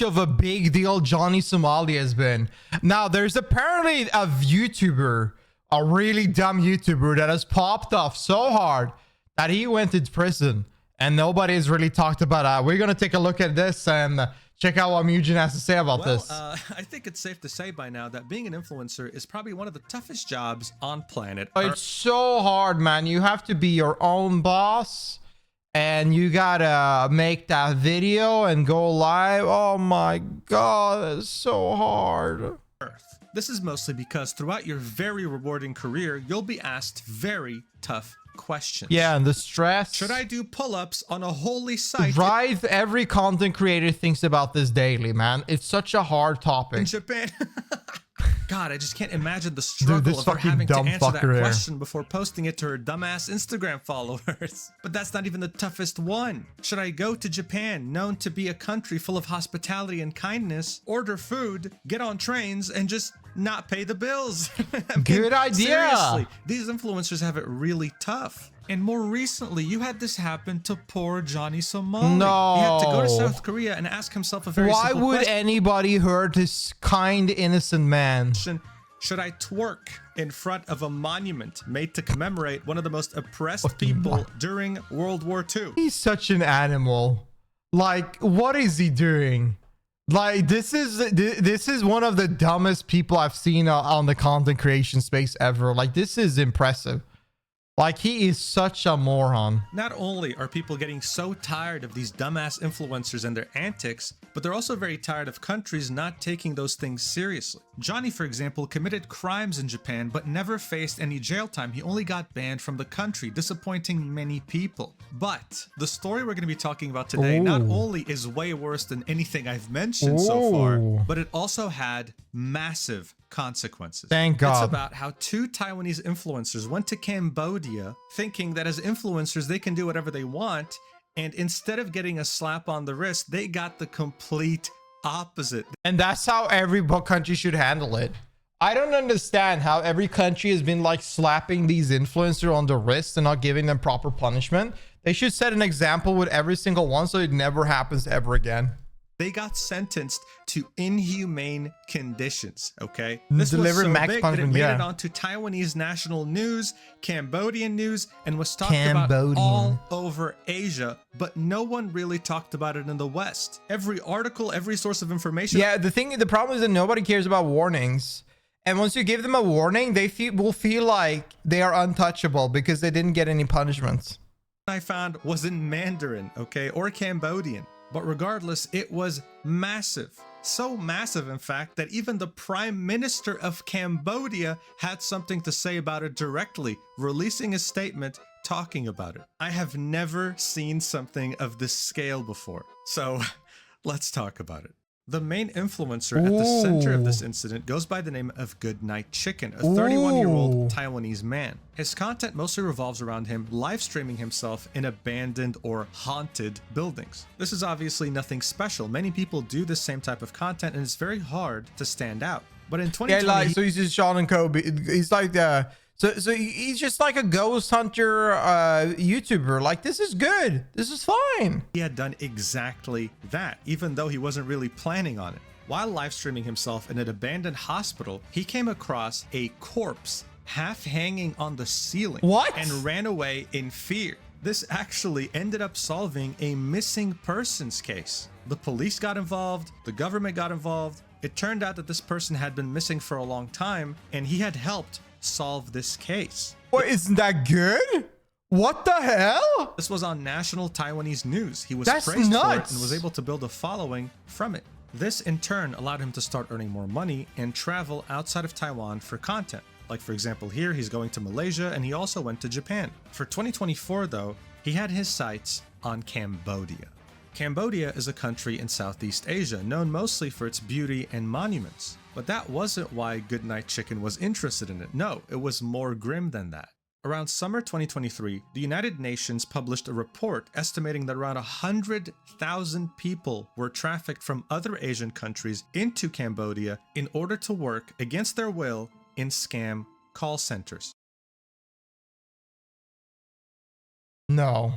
of a big deal Johnny Somali has been. Now, there's apparently a YouTuber, a really dumb YouTuber that has popped off so hard that he went to prison and nobody's really talked about it. We're going to take a look at this and check out what Mujin has to say about this. I think it's safe to say by now that being an influencer is probably one of the toughest jobs on planet Earth. It's so hard, man. You have to be your own boss and you gotta make that video and go live. Oh my god, it's so hard. This is mostly because throughout your very rewarding career, you'll be asked very tough questions. Yeah, and the stress. Should I do pull-ups on a holy site? Right, every content creator thinks about this daily, man. It's such a hard topic. In Japan. God, I just can't imagine the struggle of her fucking having to dumb answer that fucker here. question before posting it to her dumbass Instagram followers. But that's not even the toughest one. Should I go to Japan, known to be a country full of hospitality and kindness, order food, get on trains, and just not pay the bills? Good idea. Seriously, these influencers have it really tough. And more recently, you had this happen to poor Johnny Somali. No. He had to go to South Korea and ask himself a very Why simple would question. anybody hurt this kind, innocent man? Should I twerk in front of a monument made to commemorate one of the most oppressed people during World War II? He's such an animal. Like, what is he doing? Like, this is one of the dumbest people I've seen on the content creation space ever. Like, this is impressive. Like, he is such a moron. Not only are people getting so tired of these dumbass influencers and their antics, but they're also very tired of countries not taking those things seriously. Johnny, for example, committed crimes in Japan, but never faced any jail time. He only got banned from the country, disappointing many people. But the story we're going to be talking about today not only is way worse than anything I've mentioned so far, but it also had massive consequences. Thank God. It's about how two Taiwanese influencers went to Cambodia thinking that as influencers they can do whatever they want, and instead of getting a slap on the wrist, they got the complete opposite. And that's how every country should handle it. I don't understand how every country has been like slapping these influencers on the wrist and not giving them proper punishment. They should set an example with every single one so it never happens ever again. They got sentenced to inhumane conditions, okay? This Deliver was so max big that it punishment, made yeah. it onto Taiwanese national news, Cambodian news, and was talked about Cambodian. all over Asia, but no one really talked about it in the West. Every article, every source of information. Yeah, the problem is that nobody cares about warnings. And once you give them a warning, they will feel like they are untouchable because they didn't get any punishments. I found was in Mandarin, okay, or Cambodian. But regardless, it was massive. So massive, in fact, that even the Prime Minister of Cambodia had something to say about it directly, releasing a statement talking about it. I have never seen something of this scale before. So let's talk about it. The main influencer at the center of this incident goes by the name of Goodnight Chicken, a 31-year-old Taiwanese man. His content mostly revolves around him live streaming himself in abandoned or haunted buildings. This is obviously nothing special. Many people do this same type of content and it's very hard to stand out. But in 2020, Yeah, like, so he's just Sean and Kobe. He's like so he's just like a ghost hunter YouTuber. Like, this is good. This is fine. he had done exactly that, even though he wasn't really planning on it. While live streaming himself in an abandoned hospital, he came across a corpse half hanging on the ceiling. What? And ran away in fear. This actually ended up solving a missing persons case. The police got involved, the government got involved. It turned out that this person had been missing for a long time, and he had helped solve this case. What, isn't that good? What the hell? This was on national Taiwanese news. He was That's praised for it nuts. and was able to build a following from it. This in turn allowed him to start earning more money and travel outside of Taiwan for content. Like, for example, here he's going to Malaysia and he also went to Japan. For 2024 though, he had his sights on Cambodia. Cambodia is a country in Southeast Asia known mostly for its beauty and monuments. But that wasn't why Goodnight Chicken was interested in it. No, it was more grim than that. Around summer 2023, the United Nations published a report estimating that around 100,000 people were trafficked from other Asian countries into Cambodia in order to work against their will in scam call centers. No.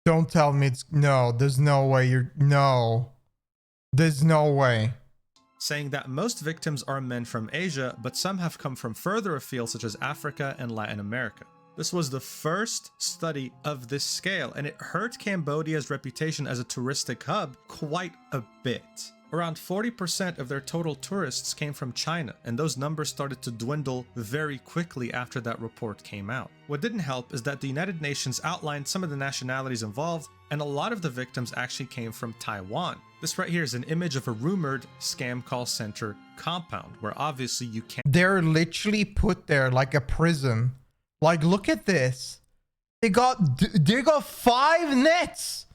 Don't tell me it's... No, there's no way you're... No. There's no way. saying that most victims are men from Asia, but some have come from further afield, such as Africa and Latin America. This was the first study of this scale, and it hurt Cambodia's reputation as a touristic hub quite a bit. Around 40% of their total tourists came from China, and those numbers started to dwindle very quickly after that report came out. What didn't help is that the United Nations outlined some of the nationalities involved, and a lot of the victims actually came from Taiwan. This right here is an image of a rumored scam call center compound, where obviously you can't. They're literally put there like a prison. Like, look at this. They got 5 nets.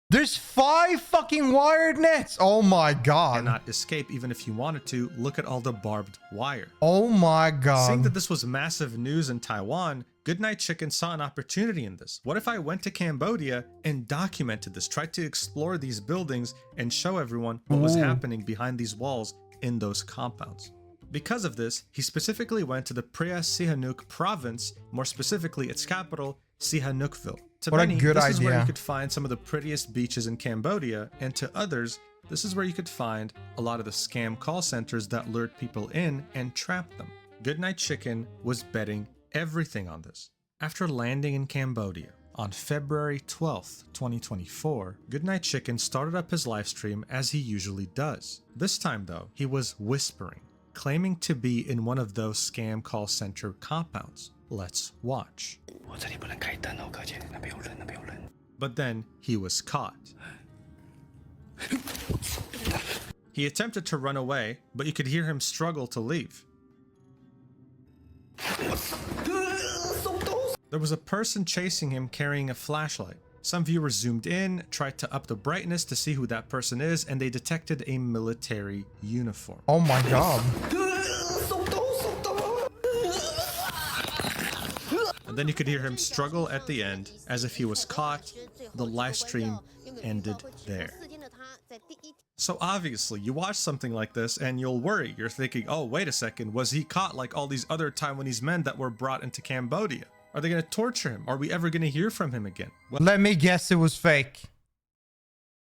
There's 5 fucking wired nets. Oh my god. Cannot escape even if you wanted to. Look at all the barbed wire. Oh my god. Seeing that this was massive news in Taiwan, Goodnight Chicken saw an opportunity in this. What if I went to Cambodia and documented this, tried to explore these buildings and show everyone what was happening behind these walls in those compounds? Because of this, he specifically went to the Prea Sihanouk province, more specifically its capital, Sihanoukville. To What a many, good this is where idea. you could find some of the prettiest beaches in Cambodia, and to others, this is where you could find a lot of the scam call centers that lured people in and trapped them. Goodnight Chicken was betting everything on this. After landing in Cambodia on February 12th, 2024, Goodnight Chicken started up his livestream as he usually does. This time though, he was whispering, claiming to be in one of those scam call center compounds. Let's watch. But then he was caught. He attempted to run away, but you could hear him struggle to leave. There was a person chasing him carrying a flashlight. Some viewers zoomed in, tried to up the brightness to see who that person is, and they detected a military uniform. Oh my god. And then you could hear him struggle at the end, as if he was caught. The live stream ended there. So obviously, you watch something like this and you'll worry. You're thinking, oh, wait a second, was he caught like all these other Taiwanese men that were brought into Cambodia? Are they going to torture him? Are we ever going to hear from him again? Well, Let me guess it was fake.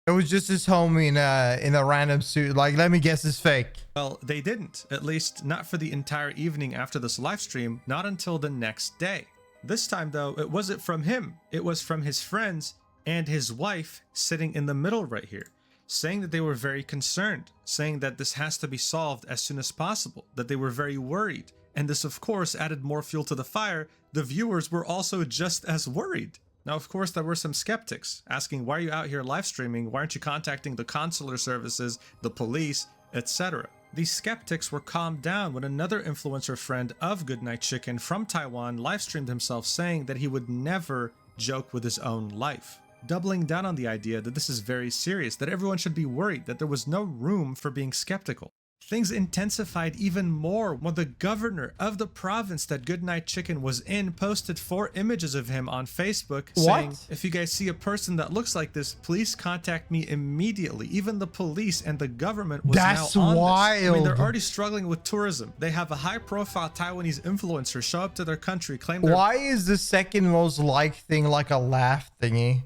It was just his homie in a random suit. Like, let me guess it's fake. well, they didn't. At least not for the entire evening after this live stream, not until the next day. This time though, it wasn't from him. It was from his friends and his wife sitting in the middle right here, saying that they were very concerned, saying that this has to be solved as soon as possible, that they were very worried. And this of course added more fuel to the fire. The viewers were also just as worried. Now, of course, there were some skeptics asking, why are you out here live streaming? Why aren't you contacting the consular services, the police, etc.? These skeptics were calmed down when another influencer friend of Goodnight Chicken from Taiwan live streamed himself saying that he would never joke with his own life, doubling down on the idea that this is very serious, that everyone should be worried, that there was no room for being skeptical. Things intensified even more when the governor of the province that Goodnight Chicken was in posted 4 images of him on Facebook saying, if you guys see a person that looks like this, please contact me immediately. Even the police and the government was That's now on wild. this. I mean, they're already struggling with tourism. They have a high-profile Taiwanese influencer show up to their country, claim they're... Why is the second most liked thing like a laugh thingy?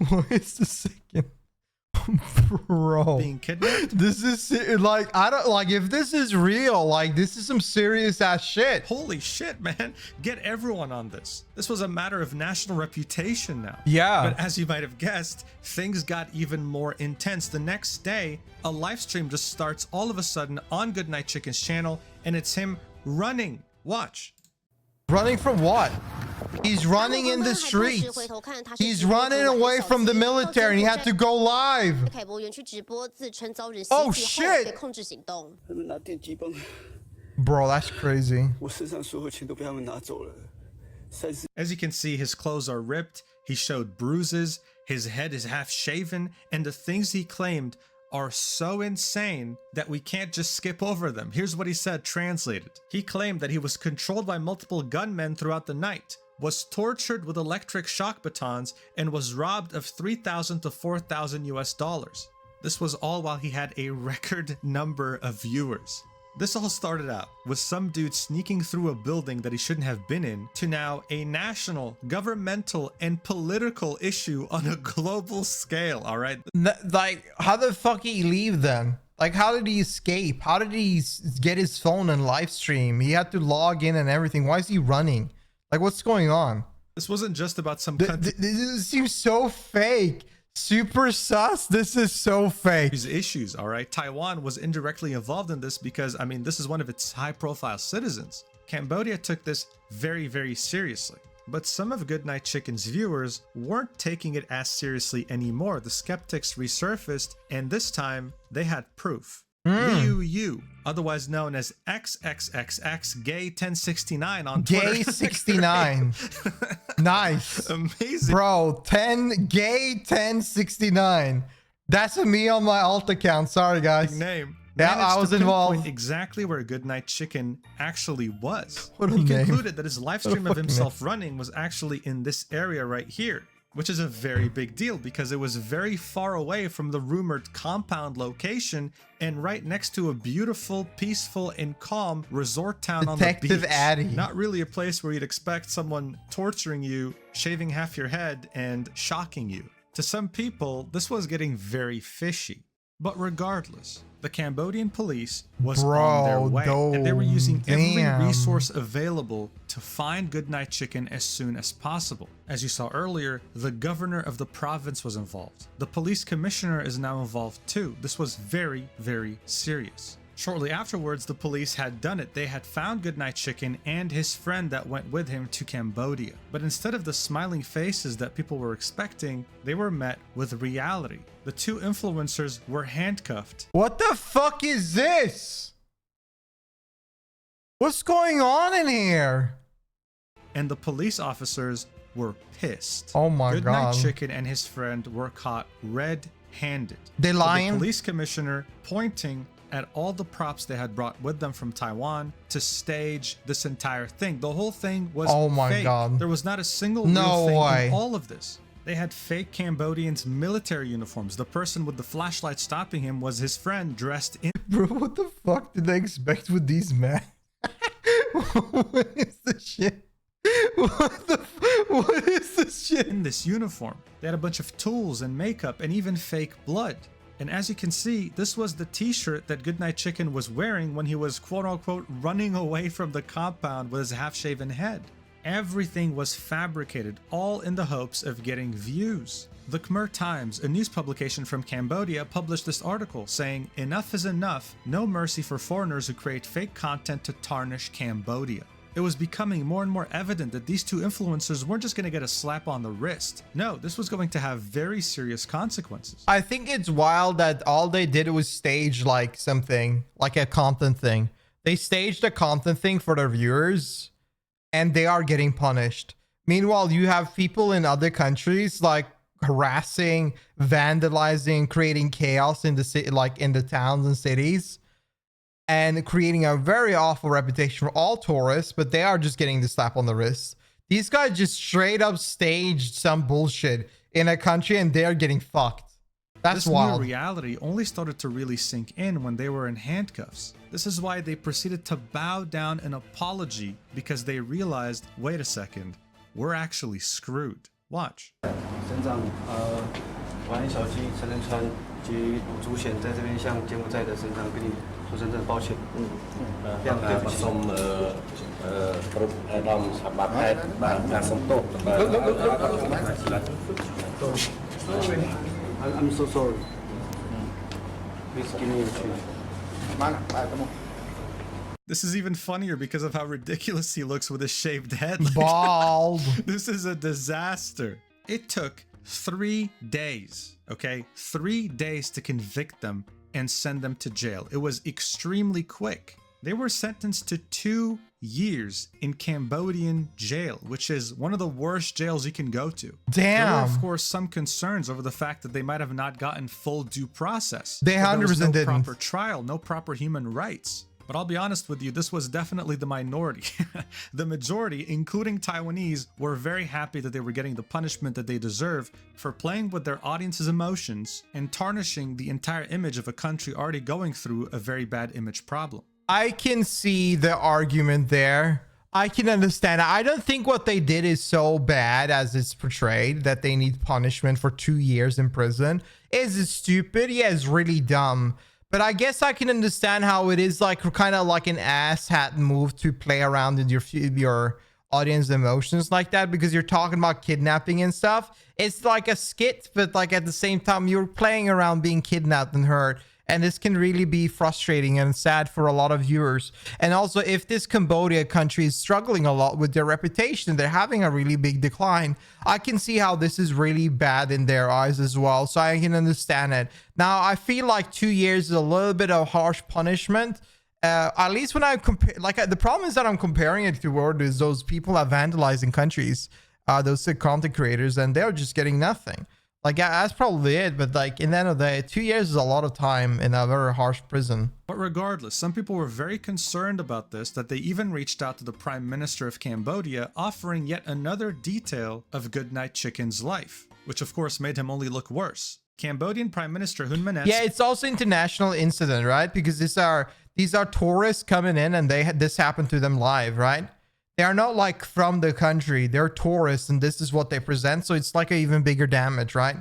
What is the second? Bro, being kidnapped? this is like, I don't like, if this is real, like this is some serious ass shit. Holy shit, man. Get everyone on this. This was a matter of national reputation now. Yeah. But as you might have guessed, things got even more intense. The next day, a live stream just starts all of a sudden on Goodnight Chicken's channel, and it's him running. Watch. Running from what? He's running in the streets. He's running away from the military and he had to go live. Oh shit! Bro, that's crazy. As you can see, his clothes are ripped, he showed bruises, his head is half shaven, and the things he claimed are so insane that we can't just skip over them. Here's what he said, translated. He claimed that he was controlled by multiple gunmen throughout the night, was tortured with electric shock batons, and was robbed of $3,000 to $4,000 US. This was all while he had a record number of viewers. This all started out with some dude sneaking through a building that he shouldn't have been in, to now a national, governmental, and political issue on a global scale, all right? Like, how the fuck did he leave then? Like, how did he escape? How did he get his phone and live stream? He had to log in and everything. Why is he running? Like, what's going on? This wasn't just about some country. This seems so fake. Super sus. This is so fake. These issues, all right? Taiwan was indirectly involved in this because, I mean, this is one of its high-profile citizens. Cambodia took this very, very seriously. But some of Goodnight Chicken's viewers weren't taking it as seriously anymore. The skeptics resurfaced, and this time they had proof. Liu Yu, otherwise known as XXXX Gay 1069 on Twitter. Gay 69. Nice. Amazing. Bro, Gay 1069. That's me on my alt account. Sorry, guys. Name. Yeah, I was involved. Exactly where Goodnight Chicken actually was. What a He name. concluded that his live stream of fucking himself running was actually in this area right here, which is a very big deal because it was very far away from the rumored compound location and right next to a beautiful, peaceful, and calm resort town Detective on the beach. Addy. Not really a place where you'd expect someone torturing you, shaving half your head, and shocking you. To some people, this was getting very fishy. But regardless, the Cambodian police was on their way, and they were using every resource available to find Goodnight Chicken as soon as possible. As you saw earlier, the governor of the province was involved. The police commissioner is now involved too. This was very, very serious. Shortly afterwards, the police had done it. They had found Goodnight Chicken and his friend that went with him to Cambodia. But instead of the smiling faces that people were expecting, they were met with reality. The two influencers were handcuffed. What the fuck is this? What's going on in here? And the police officers were pissed. Oh my Goodnight God. Chicken and his friend were caught red-handed. They lying? The police commissioner pointing at all the props they had brought with them from Taiwan to stage this entire thing. The whole thing was Oh my fake. God. There was not a single No real thing way. in all of this. They had fake Cambodians' military uniforms. The person with the flashlight stopping him was his friend dressed in Bro, what the fuck did they expect with these men? What is this shit? What is this shit? in this uniform. They had a bunch of tools and makeup and even fake blood. And as you can see, this was the t-shirt that Goodnight Chicken was wearing when he was quote-unquote running away from the compound with his half-shaven head. Everything was fabricated, all in the hopes of getting views. The Khmer Times, a news publication from Cambodia, published this article saying, "Enough is enough, no mercy for foreigners who create fake content to tarnish Cambodia." It was becoming more and more evident that these two influencers weren't just going to get a slap on the wrist. No, this was going to have very serious consequences. I think it's wild that all they did was stage like something, like a content thing. They staged a content thing for their viewers and they are getting punished. Meanwhile, you have people in other countries like harassing, vandalizing, creating chaos in the city, like in the towns and cities, and creating a very awful reputation for all tourists, but they are just getting the slap on the wrist. These guys just straight up staged some bullshit in a country and they're getting fucked. That's This wild. new reality only started to really sink in when they were in handcuffs. This is why they proceeded to bow down an apology, because they realized, wait a second, we're actually screwed. Watch. 省长，王小鸡、陈仁川及吴祖显在这边向柬埔寨的省长跟你说声真的抱歉。非常对不起。សូមគ្រប់អាដាមសម្បត្តិហេតុបាទការសុំទោសបាទ I'm so sorry. Please give me a chance. This is even funnier because of how ridiculous he looks with his shaved head. Bald. This is a disaster. It took 3 days, okay? 3 days to convict them and send them to jail. It was extremely quick. They were sentenced to 2 years in Cambodian jail, which is one of the worst jails you can go to. There were, of Damn. course, some concerns over the fact that they might have not gotten full due process. They That there was 100% no didn't. proper trial, no proper human rights. But I'll be honest with you, this was definitely the minority. The majority, including Taiwanese, were very happy that they were getting the punishment that they deserve for playing with their audience's emotions and tarnishing the entire image of a country already going through a very bad image problem. I can see the argument there. I can understand. I don't think what they did is so bad as it's portrayed, that they need punishment for 2 years in prison. Is it stupid? Yeah, it's really dumb. But I guess I can understand how it is like kind of like an asshat move to play around with your audience emotions like that, because you're talking about kidnapping and stuff. It's like a skit, but like at the same time you're playing around being kidnapped and hurt. And this can really be frustrating and sad for a lot of viewers. And also, if this Cambodia country is struggling a lot with their reputation, they're having a really big decline, I can see how this is really bad in their eyes as well. So I can understand it. Now, I feel like 2 years is a little bit of harsh punishment. At least when I compare, like the problem is that I'm comparing it to those people are vandalizing countries, those content creators, and they're just getting nothing. Like, yeah, that's probably it. But like, in the end of the day, 2 years is a lot of time in a very harsh prison. But regardless, some people were very concerned about this, that they even reached out to the Prime Minister of Cambodia, offering yet another detail of Goodnight Chicken's life, which of course made him only look worse. Cambodian Prime Minister Hun Manet. Yeah, it's also international incident, right? Because these are tourists coming in, and this happened to them live, right? They are not like from the country. They're tourists, and this is what they present. So it's like an even bigger damage, right?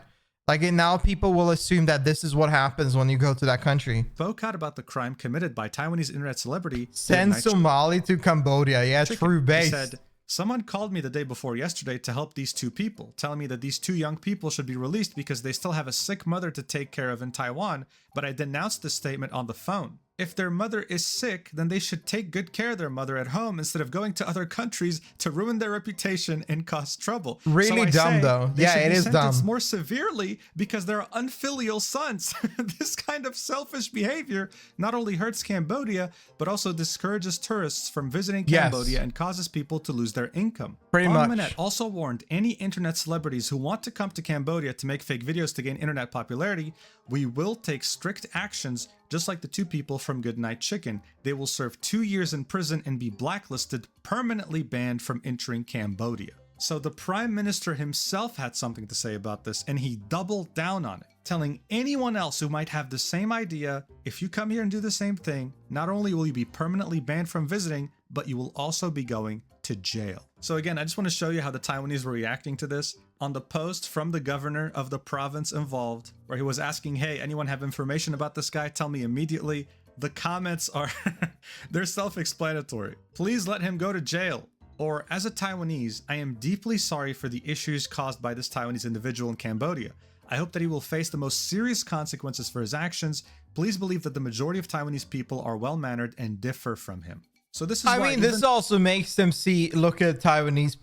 Like, now people will assume that this is what happens when you go to that country. Spoke out about the crime committed by Taiwanese internet celebrity. Send Somali to Cambodia. Yeah, true base. He said, someone called me the day before yesterday to help these 2 people, telling me that these 2 young people should be released because they still have a sick mother to take care of in Taiwan, but I denounced the statement on the phone. If their mother is sick, then they should take good care of their mother at home instead of going to other countries to ruin their reputation and cause trouble. Really dumb, though. Yeah, it is dumb. More severely because they're unfilial sons. This kind of selfish behavior not only hurts Cambodia, but also discourages tourists from visiting Cambodia and causes people to lose their income. Pretty much. Manet also warned any internet celebrities who want to come to Cambodia to make fake videos to gain internet popularity, we will take strict actions. Just like the 2 people from Goodnight Chicken, they will serve 2 years in prison and be blacklisted, permanently banned from entering Cambodia. So the Prime Minister himself had something to say about this, and he doubled down on it, telling anyone else who might have the same idea, if you come here and do the same thing, not only will you be permanently banned from visiting, but you will also be going to jail. So again, I just want to show you how the Taiwanese were reacting to this. On the post from the governor of the province involved, where he was asking, hey, anyone have information about this guy? Tell me immediately. The comments are, they're self-explanatory. Please let him go to jail. Or, as a Taiwanese, I am deeply sorry for the issues caused by this Taiwanese individual in Cambodia. I hope that he will face the most serious consequences for his actions. Please believe that the majority of Taiwanese people are well-mannered and differ from him. So this is I mean, this also makes them look at Taiwanese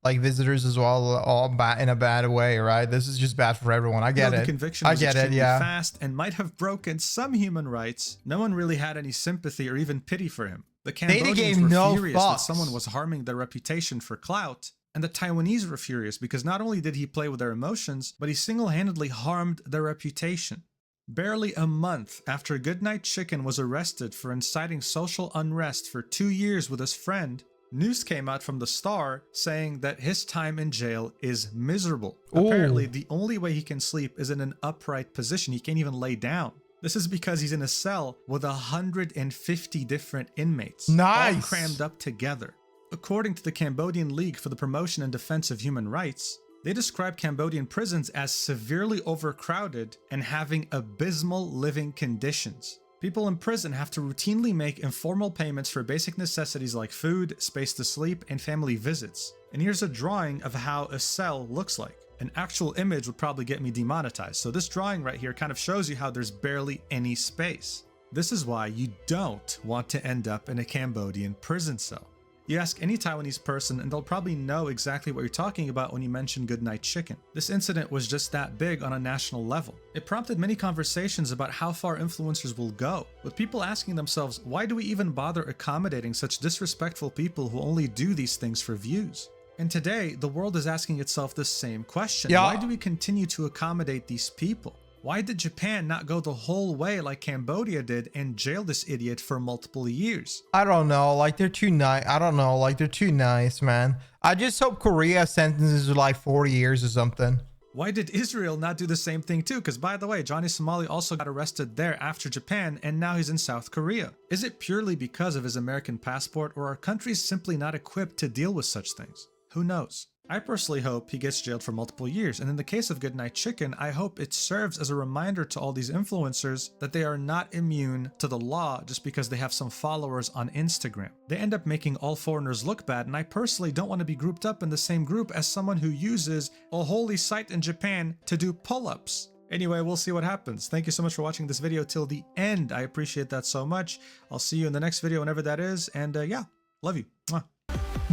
like visitors as well, all bad in a bad way, right? This is just bad for everyone. I get it. The conviction was extremely fast and might have broken some human rights. No one really had any sympathy or even pity for him. The Cambodians were furious that someone was harming their reputation for clout, and the Taiwanese were furious because not only did he play with their emotions, but he single-handedly harmed their reputation. Barely a month after Goodnight Chicken was arrested for inciting social unrest for 2 years with his friend, news came out from the Star saying that his time in jail is miserable. Ooh. Apparently, the only way he can sleep is in an upright position. He can't even lay down. This is because he's in a cell with 150 different inmates, all crammed up together. According to the Cambodian League for the Promotion and Defense of Human Rights, they describe Cambodian prisons as severely overcrowded and having abysmal living conditions. People in prison have to routinely make informal payments for basic necessities like food, space to sleep, and family visits. And here's a drawing of how a cell looks like. An actual image would probably get me demonetized, so this drawing right here kind of shows you how there's barely any space. This is why you don't want to end up in a Cambodian prison cell. You ask any Taiwanese person and they'll probably know exactly what you're talking about when you mention Goodnight Chicken. This incident was just that big on a national level. It prompted many conversations about how far influencers will go, with people asking themselves, why do we even bother accommodating such disrespectful people who only do these things for views? And today, the world is asking itself the same question. Why do we continue to accommodate these people? Why did Japan not go the whole way like Cambodia did and jail this idiot for multiple years? I don't know, like they're too nice. I don't know, like they're too nice, man. I just hope Korea sentences are like 40 years or something. Why did Israel not do the same thing too? Because by the way, Johnny Somali also got arrested there after Japan, and now he's in South Korea. Is it purely because of his American passport, or are countries simply not equipped to deal with such things? Who knows? I personally hope he gets jailed for multiple years, and in the case of Goodnight Chicken, I hope it serves as a reminder to all these influencers that they are not immune to the law just because they have some followers on Instagram. They end up making all foreigners look bad, and I personally don't want to be grouped up in the same group as someone who uses a holy site in Japan to do pull-ups. Anyway, we'll see what happens. Thank you so much for watching this video till the end. I appreciate that so much. I'll see you in the next video whenever that is, and yeah, love you. Mwah.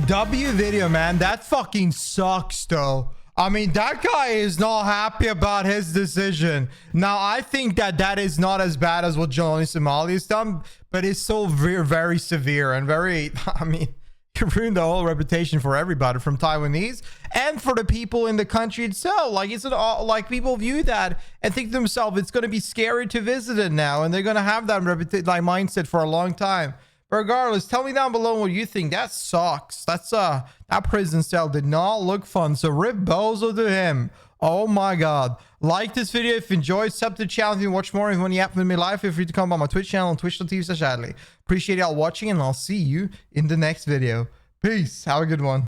W video, man. That fucking sucks, though. I mean, that guy is not happy about his decision. Now, I think that that is not as bad as what Johnny Somali has done, but it's so very, very severe and very, I mean, it ruined the whole reputation for everybody, from Taiwanese and for the people in the country itself. Like, it's like people view that and think to themselves, it's going to be scary to visit it now, and they're going to have that mindset for a long time. Regardless, tell me down below what you think. That sucks. That's that prison cell did not look fun. So rip bozo to him. Oh my god. Like this video if you enjoyed. Sub to the channel if you watch more. If you want to yap with me live, feel free to come by my Twitch channel on twitch.tv/Adley. Appreciate y'all watching, and I'll see you in the next video. Peace. Have a good one.